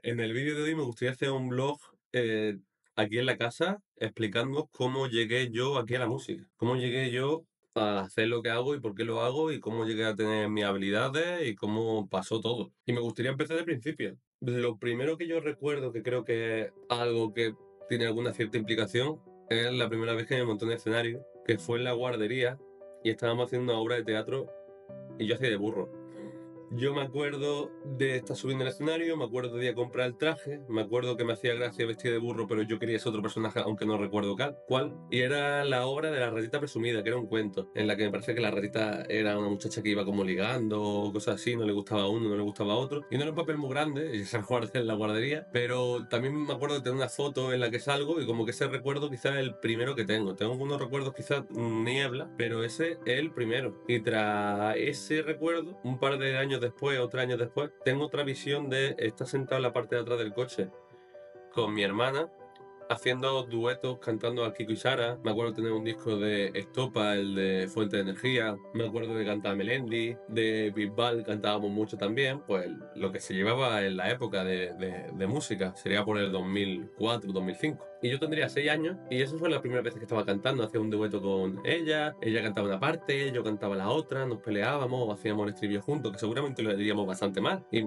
En el vídeo de hoy me gustaría hacer un vlog aquí en la casa explicando cómo llegué yo aquí a la música. Cómo llegué yo a hacer lo que hago y por qué lo hago y cómo llegué a tener mis habilidades y cómo pasó todo. Y me gustaría empezar del principio. Lo primero que yo recuerdo, que creo que es algo que tiene alguna cierta implicación, es la primera vez que me monté en escenario, que fue en la guardería y estábamos haciendo una obra de teatro y yo hacía de burro. Yo me acuerdo de estar subiendo al escenario, me acuerdo de ir a comprar el traje, me acuerdo que me hacía gracia vestir de burro, pero yo quería ser otro personaje, aunque no recuerdo cuál. Y era la obra de La ratita presumida, que era un cuento, en la que me parece que la ratita era una muchacha que iba como ligando o cosas así, no le gustaba a uno, no le gustaba a otro. Y no era un papel muy grande, y se guardé en la guardería, pero también me acuerdo de tener una foto en la que salgo y como que ese recuerdo quizás es el primero que tengo. Tengo algunos recuerdos quizás niebla, pero ese es el primero. Y tras ese recuerdo, un par de años después o 3 años después, tengo otra visión de estar sentado en la parte de atrás del coche con mi hermana haciendo duetos, cantando a Kiko y Sara. Me acuerdo de tener un disco de Estopa, el de Fuente de Energía. Me acuerdo de cantar Melendi, de Bisbal cantábamos mucho también. Pues lo que se llevaba en la época de música sería por el 2004, 2005. Y yo tendría 6 años y eso fue la primera vez que estaba cantando. Hacía un dueto con ella cantaba una parte, yo cantaba la otra, nos peleábamos, hacíamos el estribillo juntos, que seguramente lo diríamos bastante mal. Y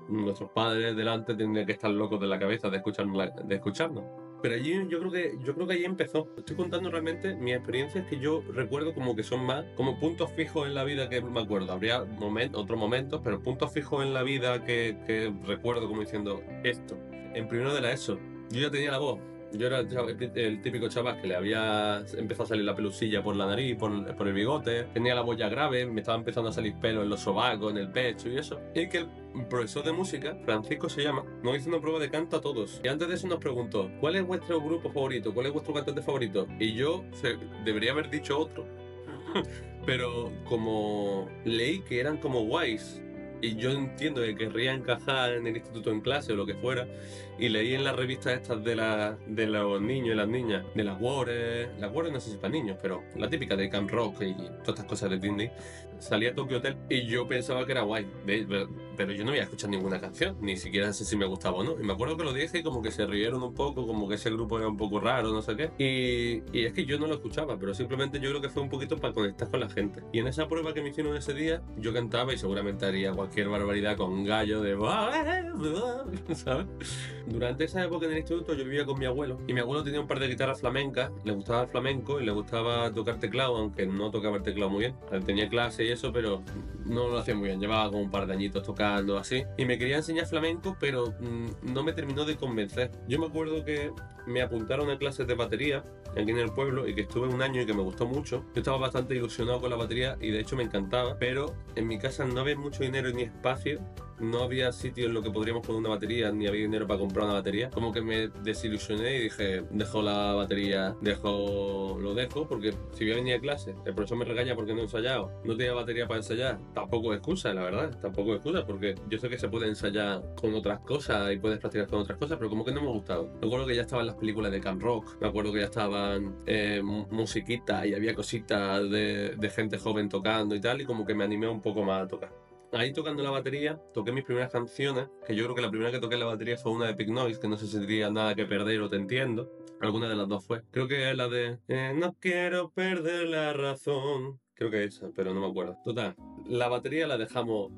nuestros padres delante tendrían que estar locos de la cabeza de escucharnos. Pero allí yo creo que allí empezó. Estoy contando realmente mis experiencias que yo recuerdo como que son más como puntos fijos en la vida que me acuerdo. Habría otros momentos, pero puntos fijos en la vida que recuerdo como diciendo esto. En primero de la ESO, yo ya tenía la voz. Yo era el típico chaval que le había empezado a salir la pelusilla por la nariz, por el bigote, tenía la voz ya grave, me estaba empezando a salir pelo en los sobacos, en el pecho y eso. Y que el profesor de música, Francisco se llama, nos hizo una prueba de canto a todos. Y antes de eso nos preguntó, ¿cuál es vuestro grupo favorito? ¿Cuál es vuestro cantante favorito? Y yo debería haber dicho otro. Pero como leí que eran como guays, y yo entiendo que querría encajar en el instituto en clase o lo que fuera, y leí en las revistas estas de los niños y las niñas, de las Wores no sé si para niños, pero la típica de Camp Rock y todas estas cosas de Disney, salía Tokyo Hotel y yo pensaba que era guay, pero yo no había escuchado ninguna canción, ni siquiera sé si me gustaba o no. Y me acuerdo que lo dije y como que se rieron un poco, como que ese grupo era un poco raro, no sé qué. Y es que yo no lo escuchaba, pero simplemente yo creo que fue un poquito para conectar con la gente. Y en esa prueba que me hicieron ese día, yo cantaba y seguramente haría cualquier barbaridad con gallo de... ¿sabes? Durante esa época en el instituto yo vivía con mi abuelo y mi abuelo tenía un par de guitarras flamencas, le gustaba el flamenco y le gustaba tocar teclado, aunque no tocaba el teclado muy bien. Tenía clase y eso, pero no lo hacía muy bien, llevaba como un par de añitos tocando así. Y me quería enseñar flamenco, pero no me terminó de convencer. Yo me acuerdo que me apuntaron a clases de batería aquí en el pueblo y que estuve un año y que me gustó mucho. Yo estaba bastante ilusionado con la batería y de hecho me encantaba, pero en mi casa no había mucho dinero ni espacio, no había sitio en lo que podríamos poner una batería, ni había dinero para comprar una batería. Como que me desilusioné y dije, dejo la batería, lo dejo, porque si voy a venir a clase, el profesor me regaña porque no he ensayado, no tenía batería para ensayar. Tampoco es excusa, la verdad, tampoco es excusa, porque yo sé que se puede ensayar con otras cosas y puedes practicar con otras cosas, pero como que no me ha gustado. Me acuerdo que ya estaban las películas de Camp Rock, me acuerdo que ya estaban musiquitas y había cositas de gente joven tocando y tal, y como que me animé un poco más a tocar. Ahí tocando la batería, toqué mis primeras canciones, que yo creo que la primera que toqué en la batería fue una de Pink Noise, que no sé si tendría nada que perder o te entiendo. Alguna de las dos fue. Creo que es la de No quiero perder la razón. Creo que esa, pero no me acuerdo. Total, la batería la dejamos,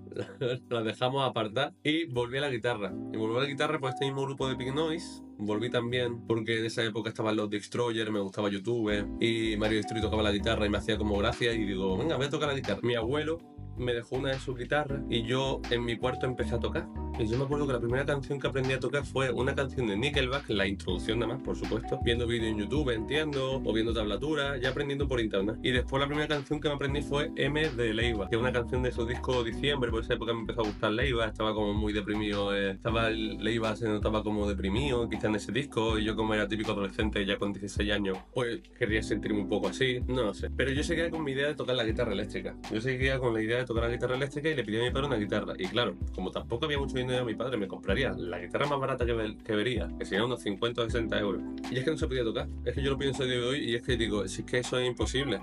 la dejamos apartar y volví a la guitarra. Y volví a la guitarra por este mismo grupo de Pink Noise. Volví también porque en esa época estaban los Destroyer, me gustaba YouTube y Mario Destroy tocaba la guitarra y me hacía como gracia y digo, venga, voy a tocar la guitarra. Mi abuelo me dejó una de sus guitarras y yo en mi cuarto empecé a tocar. Y yo me acuerdo que la primera canción que aprendí a tocar fue una canción de Nickelback, la introducción nada más, por supuesto, viendo vídeos en YouTube, entiendo, o viendo tablaturas, ya aprendiendo por internet. Y después la primera canción que me aprendí fue M de Leiva, que es una canción de su disco Diciembre, por esa época me empezó a gustar Leiva, estaba como muy deprimido, Leiva se notaba como deprimido, quizá en ese disco, y yo como era típico adolescente ya con 16 años, pues quería sentirme un poco así, no lo sé. Pero yo seguía con mi idea de tocar la guitarra eléctrica. Yo seguía con la idea de tocar la guitarra eléctrica y le pedí a mi padre una guitarra. Y claro, como tampoco había mucho dinero, mi padre me compraría la guitarra más barata que vería, que sería unos 50 o 60 euros. Y es que no se podía tocar. Es que yo lo pienso a día de hoy y es que digo, si es que eso es imposible.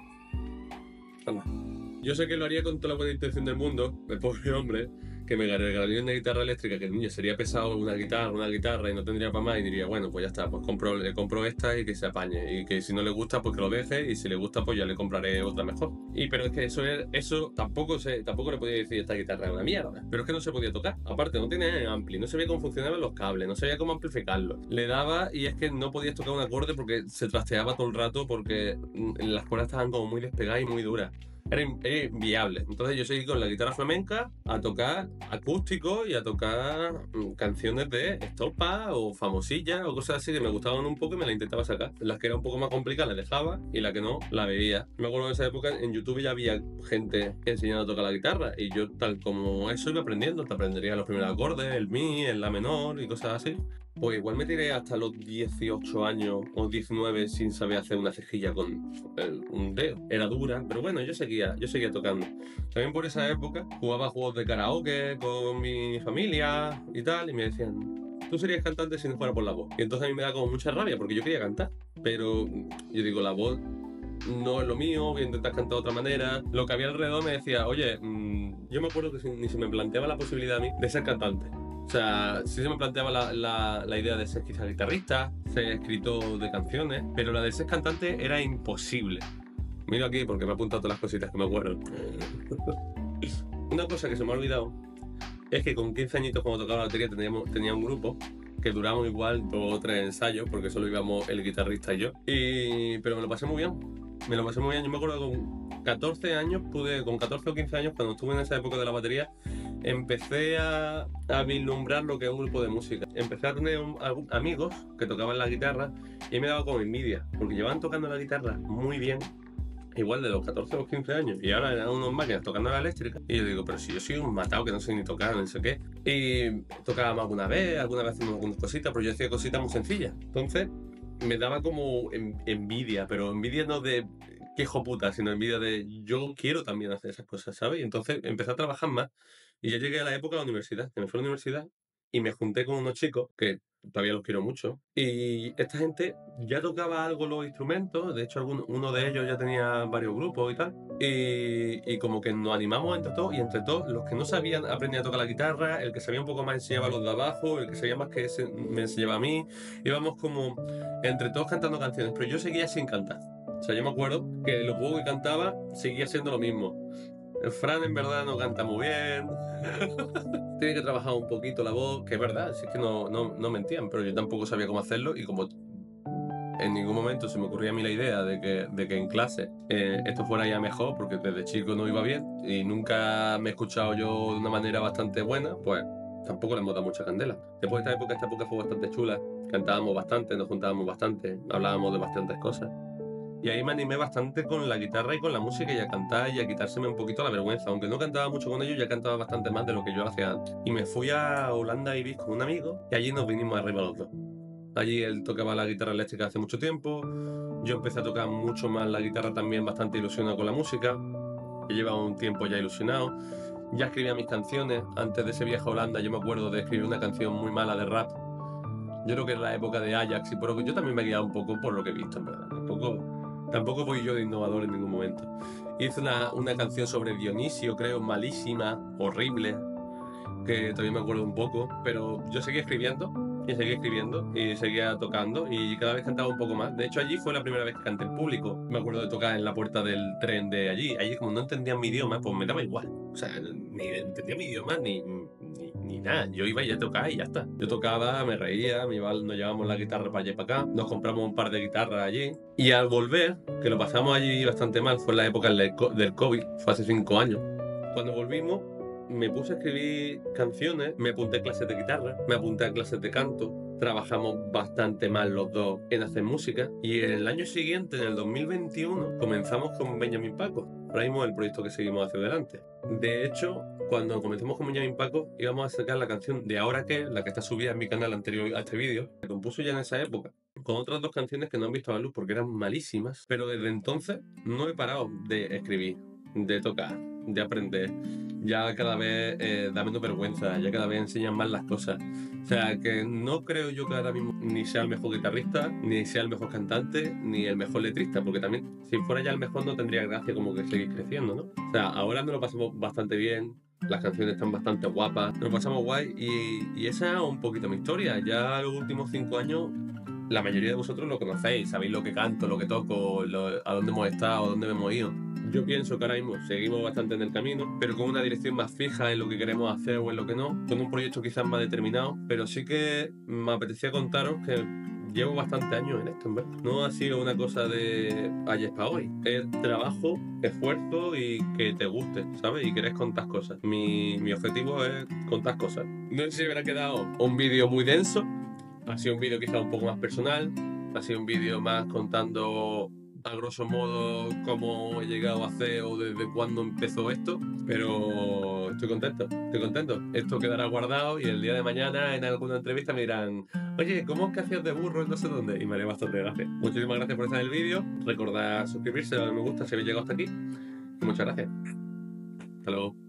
Anda. Yo sé que lo haría con toda la buena intención del mundo, el pobre hombre, que me regalaría una guitarra eléctrica, que niño sería pesado una guitarra y no tendría para más, y diría, bueno, pues ya está, pues le compro esta y que se apañe, y que si no le gusta, pues que lo deje, y si le gusta, pues ya le compraré otra mejor. Y pero es que eso tampoco le podía decir, esta guitarra es una mierda, pero es que no se podía tocar. Aparte, no tenía ampli, no sabía cómo funcionaban los cables, no sabía cómo amplificarlo. Le daba y es que no podías tocar un acorde porque se trasteaba todo el rato, porque las cuerdas estaban como muy despegadas y muy duras. Era inviable. Entonces yo seguí con la guitarra flamenca a tocar acústico y a tocar canciones de estopa o famosillas o cosas así que me gustaban un poco y me las intentaba sacar. Las que eran un poco más complicadas las dejaba y la que no, la veía. Me acuerdo en esa época en YouTube ya había gente enseñando a tocar la guitarra y yo tal como eso iba aprendiendo. Te aprendería los primeros acordes, el mi, el la menor y cosas así. Pues igual me tiré hasta los 18 años o 19 sin saber hacer una cejilla con un dedo. Era dura, pero bueno, yo seguía tocando. También por esa época jugaba juegos de karaoke con mi familia y tal, y me decían, tú serías cantante si no fuera por la voz. Y entonces a mí me da como mucha rabia porque yo quería cantar, pero yo digo, la voz no es lo mío, voy a intentar cantar de otra manera. Lo que había alrededor me decía, oye, yo me acuerdo que ni se me planteaba la posibilidad a mí de ser cantante. O sea, sí se me planteaba la idea de ser quizá guitarrista, ser escritor de canciones, pero la de ser cantante era imposible. Miro aquí porque me he apuntado todas las cositas que me acuerdo. Una cosa que se me ha olvidado es que con 15 añitos cuando tocaba la batería tenía un grupo que duramos igual 2 o 3 ensayos porque solo íbamos el guitarrista y yo. Pero me lo pasé muy bien. Me lo pasé muy bien. Yo me acuerdo que con 14 años con 14 o 15 años, cuando estuve en esa época de la batería, empecé a vislumbrar lo que es un grupo de música. Empecé a tener amigos que tocaban la guitarra y me daba como envidia, porque llevaban tocando la guitarra muy bien, igual de los 14 o los 15 años, y ahora eran unos máquinas tocando la eléctrica. Y yo digo, pero si yo soy un matado que no sé ni tocar, no sé qué. Y tocábamos alguna vez hacíamos algunas cositas, pero yo hacía cositas muy sencillas. Entonces me daba como envidia, pero envidia no de qué hijo puta, sino envidia de yo quiero también hacer esas cosas, ¿sabes? Y entonces empecé a trabajar más. Y ya llegué a la época de la universidad, que me fui a la universidad y me junté con unos chicos que todavía los quiero mucho. Y esta gente ya tocaba algo los instrumentos, de hecho uno de ellos ya tenía varios grupos y tal. Y como que nos animamos entre todos, los que no sabían aprendían a tocar la guitarra, el que sabía un poco más enseñaba a los de abajo, el que sabía más me enseñaba a mí. Íbamos como entre todos cantando canciones, pero yo seguía sin cantar. O sea, yo me acuerdo que lo poco que cantaba seguía siendo lo mismo. El Fran en verdad no canta muy bien. Tiene que trabajar un poquito la voz, que es verdad, si es que no mentían, pero yo tampoco sabía cómo hacerlo y como en ningún momento se me ocurría a mí la idea de que en clase esto fuera ya mejor, porque desde chico no iba bien y nunca me he escuchado yo de una manera bastante buena, pues tampoco le hemos dado mucha candela. Después de esta época fue bastante chula, cantábamos bastante, nos juntábamos bastante, hablábamos de bastantes cosas. Y ahí me animé bastante con la guitarra y con la música y a cantar y a quitárseme un poquito la vergüenza. Aunque no cantaba mucho con ellos, ya cantaba bastante más de lo que yo hacía antes. Y me fui a Holanda a vivir con un amigo y allí nos vinimos arriba los dos. Allí él tocaba la guitarra eléctrica hace mucho tiempo. Yo empecé a tocar mucho más la guitarra también bastante ilusionado con la música. Yo llevaba un tiempo ya ilusionado. Ya escribía mis canciones. Antes de ese viaje a Holanda yo me acuerdo de escribir una canción muy mala de rap. Yo creo que es la época de Ajax y yo también me he guiado un poco por lo que he visto, en verdad. Tampoco voy yo de innovador en ningún momento. Hice una canción sobre Dionisio, creo, malísima, horrible, que todavía me acuerdo un poco, pero yo seguía escribiendo y seguía tocando y cada vez cantaba un poco más. De hecho, allí fue la primera vez que canté en público. Me acuerdo de tocar en la puerta del tren de allí. Allí, como no entendían mi idioma, pues me daba igual. O sea, ni entendía mi idioma ni nada. Yo iba y ya tocaba y ya está. Yo tocaba, me reía, nos llevábamos la guitarra para allá y para acá. Nos compramos un par de guitarras allí. Y al volver, que lo pasamos allí bastante mal, fue en la época del COVID, fue hace 5 años. Cuando volvimos, me puse a escribir canciones, me apunté a clases de guitarra, me apunté a clases de canto. Trabajamos bastante mal los dos en hacer música y el año siguiente, en el 2021, comenzamos con Benjamin Paco. Ahora mismo es el proyecto que seguimos hacia adelante. De hecho, cuando comenzamos con Benjamin Paco, íbamos a sacar la canción de Ahora qué, la que está subida en mi canal anterior a este vídeo. Se compuso ya en esa época, con otras 2 canciones que no han visto la luz porque eran malísimas, pero desde entonces no he parado de escribir, de tocar, de aprender. Ya cada vez da menos vergüenza, ya cada vez enseñan más las cosas. O sea, que no creo yo que ahora mismo ni sea el mejor guitarrista, ni sea el mejor cantante, ni el mejor letrista, porque también si fuera ya el mejor no tendría gracia como que seguir creciendo, ¿no? O sea, ahora me lo pasamos bastante bien, las canciones están bastante guapas, nos pasamos guay y esa es un poquito mi historia. Ya los últimos 5 años, la mayoría de vosotros lo conocéis, sabéis lo que canto, lo que toco, a dónde hemos estado, a dónde hemos ido. Yo pienso que ahora mismo seguimos bastante en el camino, pero con una dirección más fija en lo que queremos hacer o en lo que no, con un proyecto quizás más determinado, pero sí que me apetecía contaros que llevo bastante años en esto, en verdad. No ha sido una cosa de ayer para hoy. Es trabajo, esfuerzo y que te guste, ¿sabes? Y querés contar cosas. Mi objetivo es contar cosas. No sé si me habrá quedado un vídeo muy denso. Ha sido un vídeo quizá un poco más personal. Ha sido un vídeo más contando a grosso modo cómo he llegado a hacer o desde cuándo empezó esto. Pero estoy contento, estoy contento. Esto quedará guardado y el día de mañana en alguna entrevista me dirán: oye, ¿cómo es que hacías de burro en no sé dónde? Y me haré bastante gracia. Muchísimas gracias por estar en el vídeo. Recordad suscribirse, darle me gusta si habéis llegado hasta aquí. Y muchas gracias. Hasta luego.